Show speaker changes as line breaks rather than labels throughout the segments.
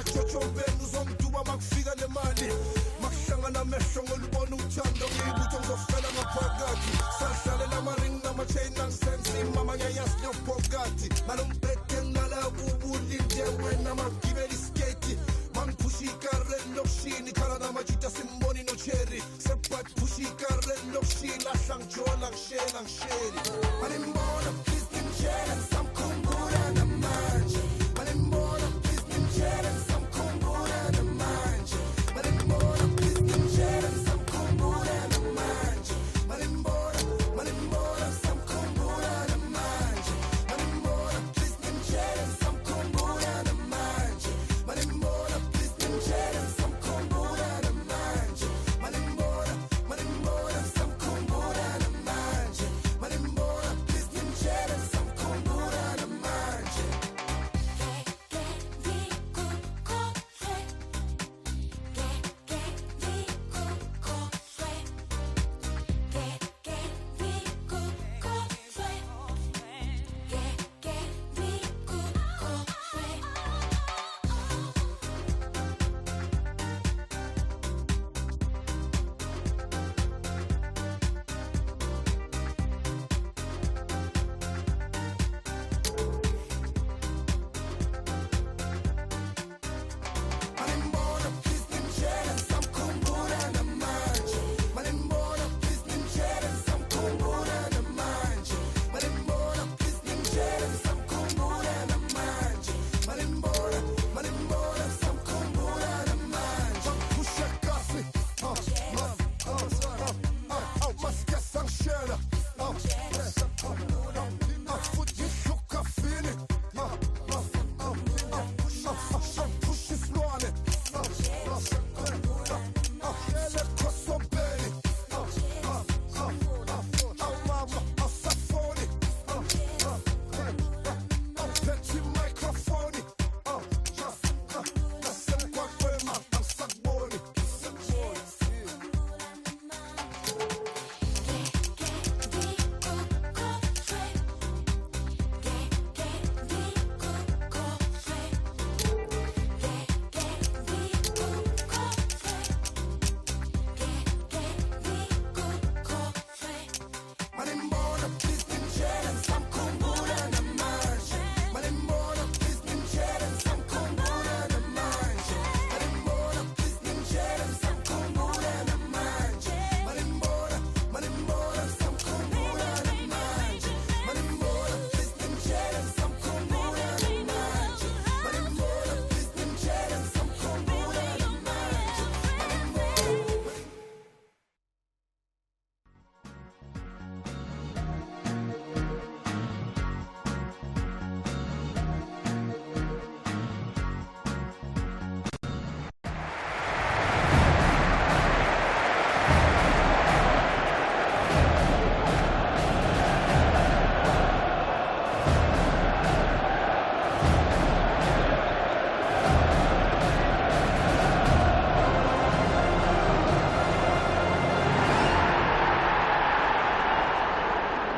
machochombe uzomduba makufika nemali makuhlangana amehlo ngolubona uthando ngibuthi ngizofela ngaphakathi sahlalela amaring namachain nangisensi mama ngiyayazi lobhokati nalombhede ngilala kubulinde wena magibela isketi mangiphusha ikareni lokushini khala namajita simboni nocherry sebat phusha ikareni lokushini lahla ngijola ngishela ngisheli manimbona please ngimshele ngisamkhumbula namanje manimbona please ngimshele ngisamkhumbula namanje manimbona please ngimshele ngisamkhumbula namanje manimbona ngisamkhumbula namanje manimbona please ngimshele ngisamkhumbula namanje manimbona please ngimshele ngisamkhumbula namanje manimbona ngisamkhumbula namanje manimbona please ngimshele ngisamkhumbula namanje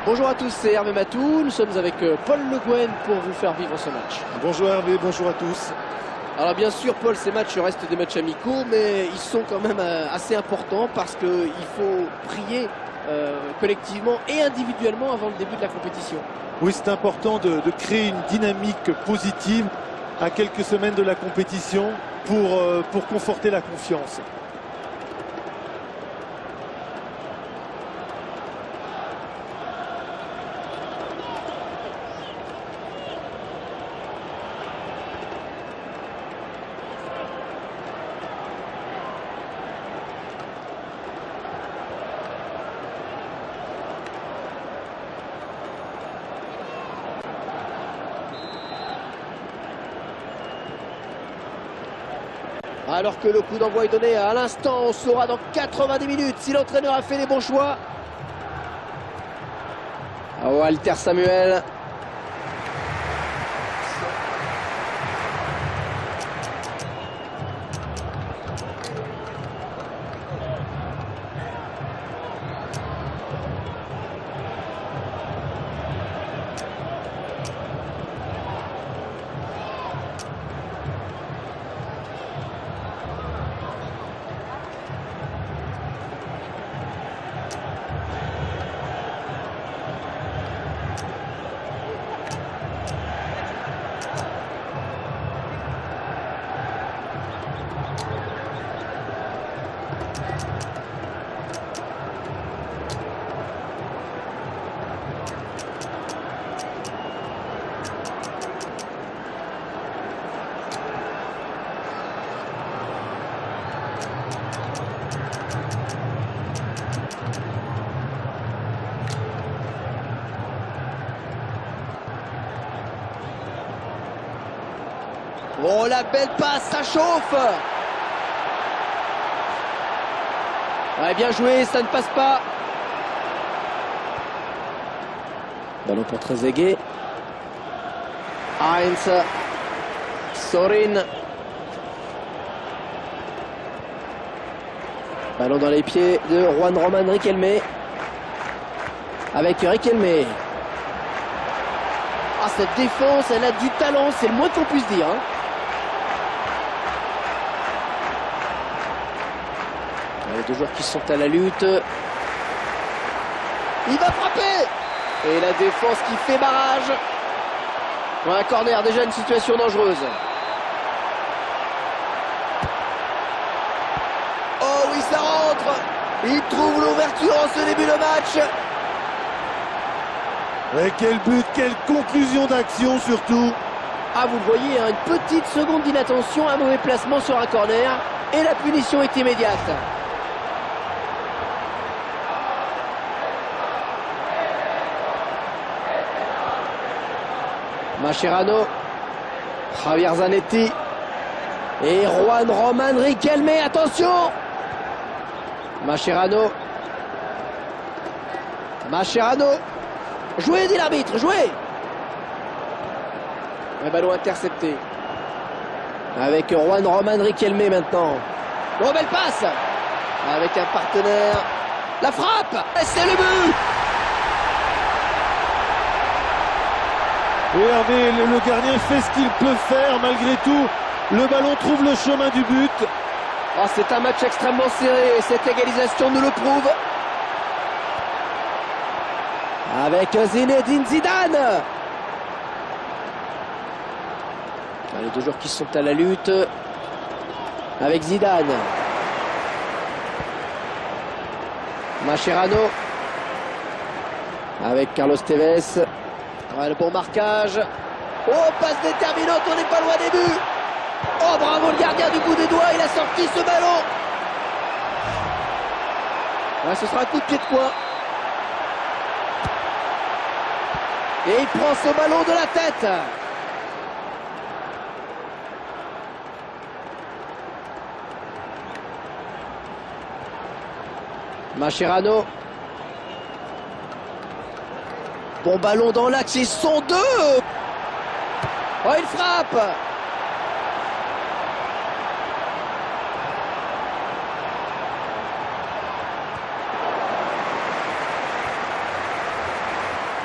Bonjour à tous, c'est Hervé Matou. Nous sommes avec Paul Le Guen pour vous faire vivre ce match.
Bonjour Hervé, bonjour à tous.
Alors bien sûr, Paul, ces matchs restent des matchs amicaux, mais ils sont quand même assez importants parce qu'il faut prier collectivement et individuellement avant le début de la compétition.
Oui, c'est important de créer une dynamique positive à quelques semaines de la compétition pour conforter la confiance.
Alors que le coup d'envoi est donné à l'instant, on saura dans 90 minutes si l'entraîneur a fait les bons choix. Walter Samuel. Oh, la belle passe, ça chauffe. Ouais, bien joué, ça ne passe pas. Ballon pour Trezeguet. Heinz. Sorin. Ballon dans les pieds de Juan Roman Riquelme. Avec Riquelme. Ah, cette défense, elle a du talent, c'est le moins qu'on puisse dire. Hein. Les deux joueurs qui sont à la lutte. Il va frapper. Et la défense qui fait barrage. Un corner, déjà une situation dangereuse. Oh oui, ça rentre. Il trouve l'ouverture en ce début de match.
Et quel but, quelle conclusion d'action surtout.
Ah, vous le voyez, hein, une petite seconde d'inattention, un mauvais placement sur un corner. Et la punition est immédiate. Mascherano, Javier Zanetti et Juan Roman Riquelme, attention. Mascherano, jouez, dit l'arbitre, jouez. Un ballon intercepté avec Juan Roman Riquelme maintenant. Oh, belle passe avec un partenaire, la frappe, et c'est le but.
Et Hervé, le gardien fait ce qu'il peut faire malgré tout. Le ballon trouve le chemin du but.
Oh, c'est un match extrêmement serré et cette égalisation nous le prouve. Avec Zinedine Zidane. Les deux joueurs qui sont à la lutte. Avec Zidane. Mascherano. Avec Carlos Tevez. Ouais, le bon marquage. Oh, passe déterminante, on n'est pas loin des buts. Oh, bravo le gardien du bout des doigts, il a sorti ce ballon. Ouais, ce sera un coup de pied de coin. Et il prend ce ballon de la tête. Mascherano. Bon ballon dans l'axe, ils sont deux. Oh, il frappe.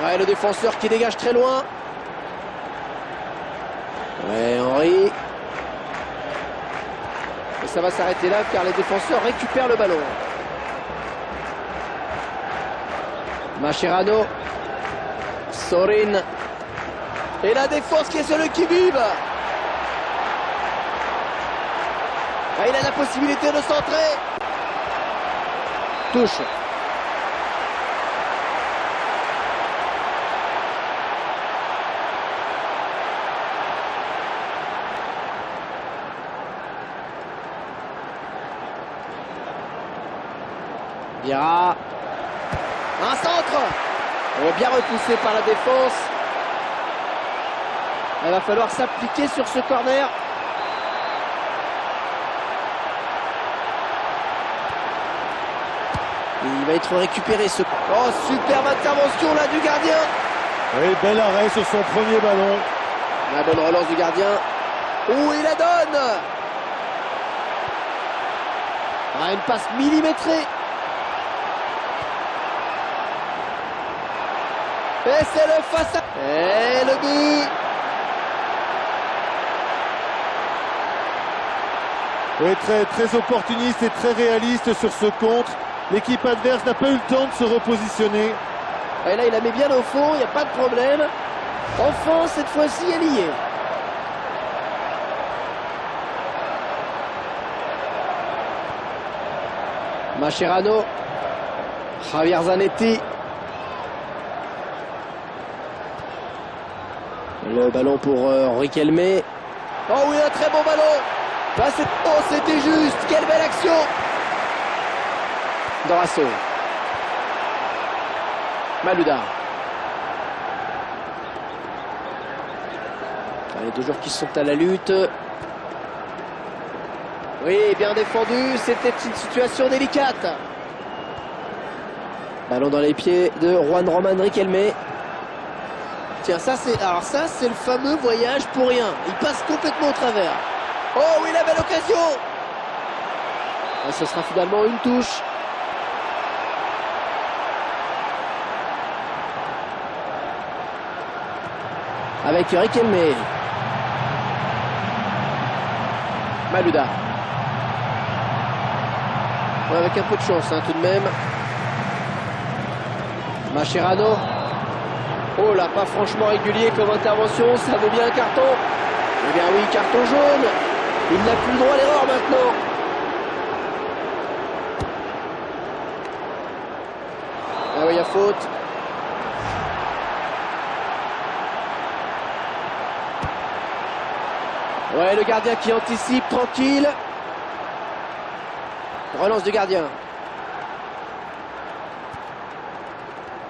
Ouais, le défenseur qui dégage très loin. Ouais, Henry. Et ça va s'arrêter là car les défenseurs récupèrent le ballon. Mascherano. Sorin. Et la défense qui est sur le qui-vive. Ah, il a la possibilité de centrer. Touche. Vieira. Un centre. Bien repoussé par la défense. Il va falloir s'appliquer sur ce corner. Et il va être récupéré ce... Oh, superbe intervention là du gardien.
Oui, bel arrêt sur son premier ballon.
La bonne relance du gardien. Oh, il la donne. Ah, une passe millimétrée. Et c'est le face à... Et le but.
Oui, très opportuniste et très réaliste sur ce contre. L'équipe adverse n'a pas eu le temps de se repositionner.
Et là, il la met bien au fond, il n'y a pas de problème. Enfin, cette fois-ci, elle y est. Mascherano. Javier Zanetti. Le ballon pour Riquelme. Oh oui, un très bon ballon. Là, c'était juste. Quelle belle action. Dorasso. Malouda. Les deux joueurs qui sont à la lutte. Oui, bien défendu, c'était une situation délicate. Ballon dans les pieds de Juan Román Riquelme. Tiens, ça c'est le fameux voyage pour rien. Il passe complètement au travers. Oh oui, la belle occasion. Et ce sera finalement une touche. Avec Riquelme. Malouda. Ouais, avec un peu de chance hein, tout de même. Mascherano. Oh là, pas franchement régulier comme intervention, ça veut bien un carton. Eh bien oui, carton jaune. Il n'a plus le droit à l'erreur maintenant. Ah oui, il y a faute. Ouais, le gardien qui anticipe, tranquille. Relance du gardien.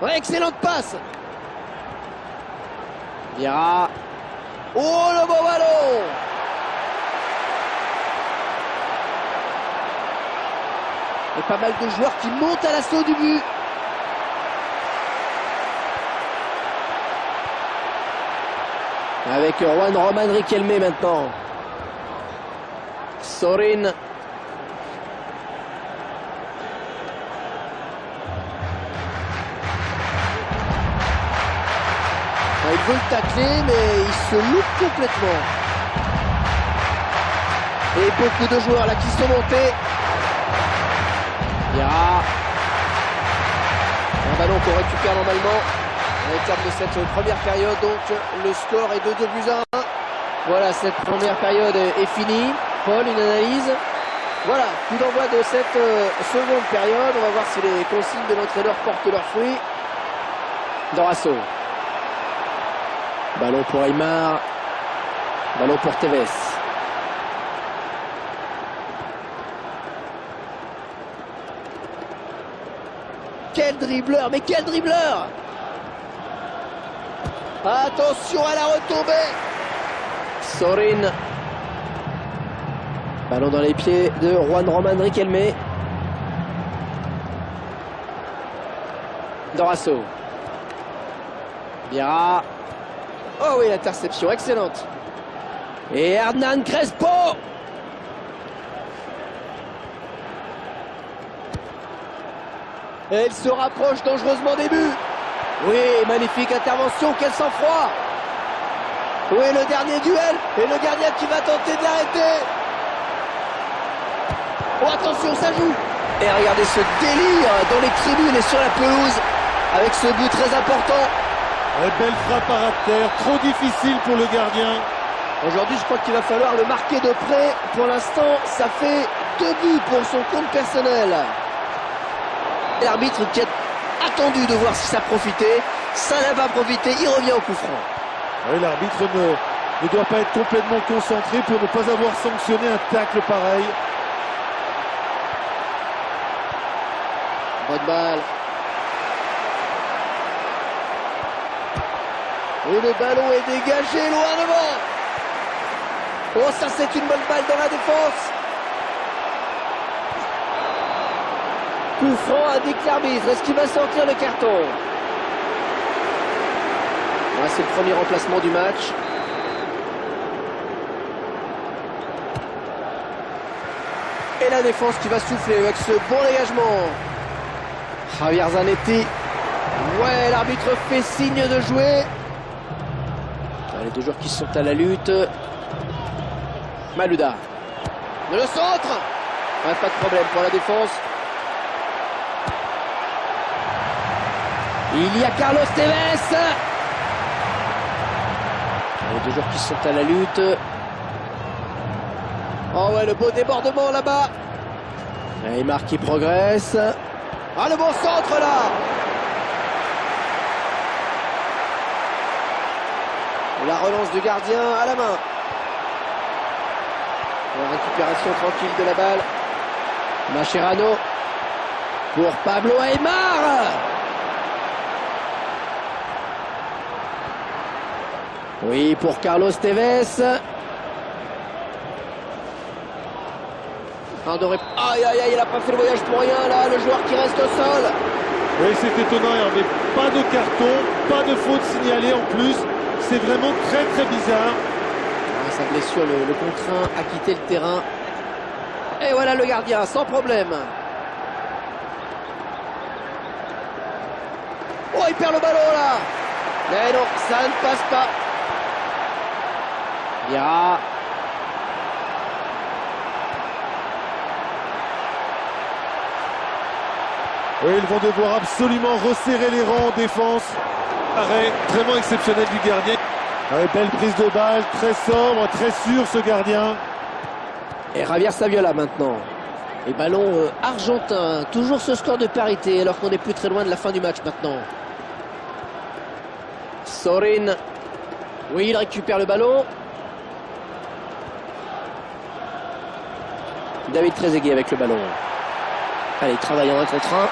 Ouais, excellente passe. Vieira. Oh, le beau ballon. Et pas mal de joueurs qui montent à l'assaut du but. Avec Juan Román Riquelme maintenant. Sorin. Il veut le tacler, mais il se loupe complètement. Et beaucoup de joueurs là qui sont montés. Vieira. Un ballon qu'on récupère normalement. Au terme de cette première période, donc le score est de 2-1. Voilà, cette première période est finie. Paul, une analyse. Voilà, coup d'envoi de cette seconde période. On va voir si les consignes de l'entraîneur portent leurs fruits. Dorasso. Ballon pour Aymar. Ballon pour Tevez. Quel dribbleur, mais quel dribbleur! Attention à la retombée. Sorin. Ballon dans les pieds de Juan Román Riquelme. Dorasso. Vieira. Oh oui, l'interception, excellente. Et Hernan Crespo. Et il se rapproche dangereusement des buts. Oui, magnifique intervention, quel sang-froid. Oui, le dernier duel, et le gardien qui va tenter de l'arrêter. Oh, attention, ça joue. Et regardez ce délire dans les tribunes et sur la pelouse, avec ce but très important.
Belle frappe à ras de terre, trop difficile pour le gardien.
Aujourd'hui, je crois qu'il va falloir le marquer de près. Pour l'instant, ça fait 2 buts pour son compte personnel. L'arbitre qui a attendu de voir si ça profitait, ça n'a pas profité, il revient au coup franc.
Oui, l'arbitre ne doit pas être complètement concentré pour ne pas avoir sanctionné un tacle pareil.
Bonne balle. Et le ballon est dégagé loin devant. Oh, ça c'est une bonne balle dans la défense. Coup franc, indique l'arbitre. Est-ce qu'il va sortir le carton? Ouais, c'est le premier remplacement du match. Et la défense qui va souffler avec ce bon dégagement. Javier Zanetti. Ouais, l'arbitre fait signe de jouer. Les 2 joueurs qui sont à la lutte. Malouda. Le centre. Ouais, pas de problème pour la défense. Il y a Carlos Tevez. Les 2 joueurs qui sont à la lutte. Oh ouais, le beau débordement là-bas. Aymar qui progresse. Ah, le bon centre là. La relance du gardien à la main. La récupération tranquille de la balle. Mascherano pour Pablo Aymar. Oui, pour Carlos Tevez. Aïe aïe aïe, il a pas fait le voyage pour rien là, le joueur qui reste au sol.
Oui, c'est étonnant, Hervé. Pas de carton, pas de faute signalée en plus. C'est vraiment très très bizarre.
Sa blessure le contraint à quitter le terrain. Et voilà le gardien, sans problème. Oh, il perd le ballon là. Mais non, ça ne passe pas. Vieira.
Oui, ils vont devoir absolument resserrer les rangs en défense. Arrêt vraiment exceptionnel du gardien. Ouais, belle prise de balle, très sobre, très sûr ce gardien.
Et Javier Saviola maintenant. Et ballon argentin. Toujours ce score de parité alors qu'on n'est plus très loin de la fin du match maintenant. Sorin. Oui, il récupère le ballon. David Trezeguet avec le ballon. Allez, il travaille en 1 contre 1.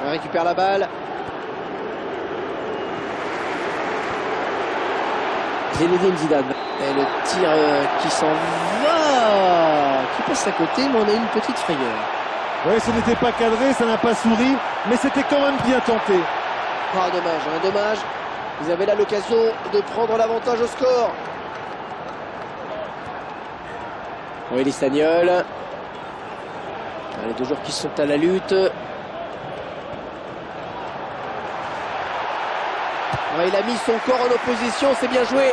On récupère la balle. Zinedine Zidane. Et le tir qui s'en va, qui passe à côté, mais on a une petite frayeur.
Oui, ce n'était pas cadré, ça n'a pas souri, mais c'était quand même bien tenté.
Ah, dommage, hein, dommage. Vous avez là l'occasion de prendre l'avantage au score. Oui, les Stagnols. Les deux joueurs qui sont à la lutte. Ouais, il a mis son corps en opposition, c'est bien joué.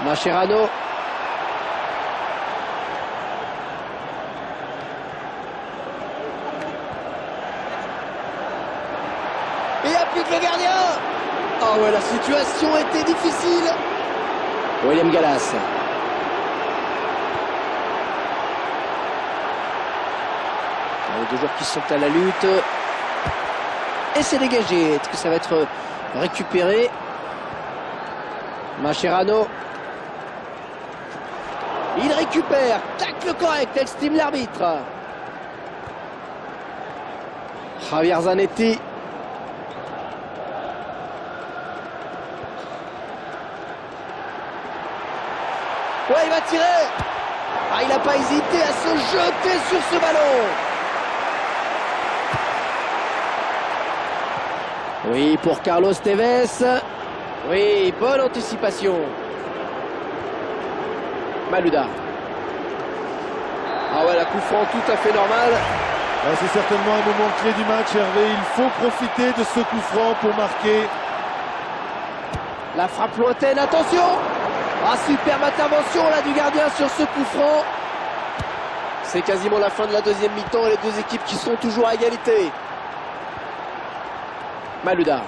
Mascherano. Et applique le gardien. Ah ouais, la situation était difficile. William Gallas. Les deux joueurs qui sont à la lutte. Et c'est dégagé. Est-ce que ça va être récupéré? Mascherano. Il récupère. Tacle correct, estime l'arbitre. Javier Zanetti. Ouais, il va tirer. Ah, il n'a pas hésité à se jeter sur ce ballon. Oui, pour Carlos Tevez. Oui, bonne anticipation. Malouda. Ah ouais, la coup franc tout à fait normal.
Ouais, c'est certainement un moment clé du match, Hervé. Il faut profiter de ce coup franc pour marquer.
La frappe lointaine, attention. Ah, superbe intervention là du gardien sur ce coup franc. C'est quasiment la fin de la deuxième mi-temps et les deux équipes qui sont toujours à égalité. Malouda.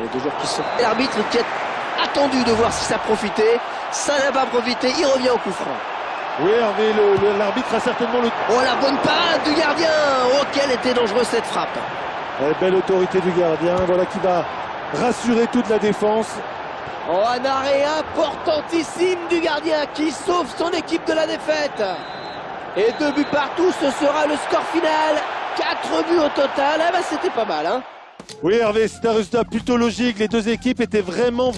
Les deux joueurs qui sont... L'arbitre qui a attendu de voir si ça profitait. Ça n'a pas profité, il revient au coup franc.
Oui, Hervé, l'arbitre a certainement le...
Oh, la bonne parade du gardien. Oh, quelle était dangereuse cette frappe.
Belle autorité du gardien, voilà qui va rassurer toute la défense.
Oh, un arrêt importantissime du gardien qui sauve son équipe de la défaite. Et 2 buts partout, ce sera le score final. 4 buts au total. Eh ben, c'était pas mal, hein.
Oui, Hervé, c'est un résultat plutôt logique. Les deux équipes étaient vraiment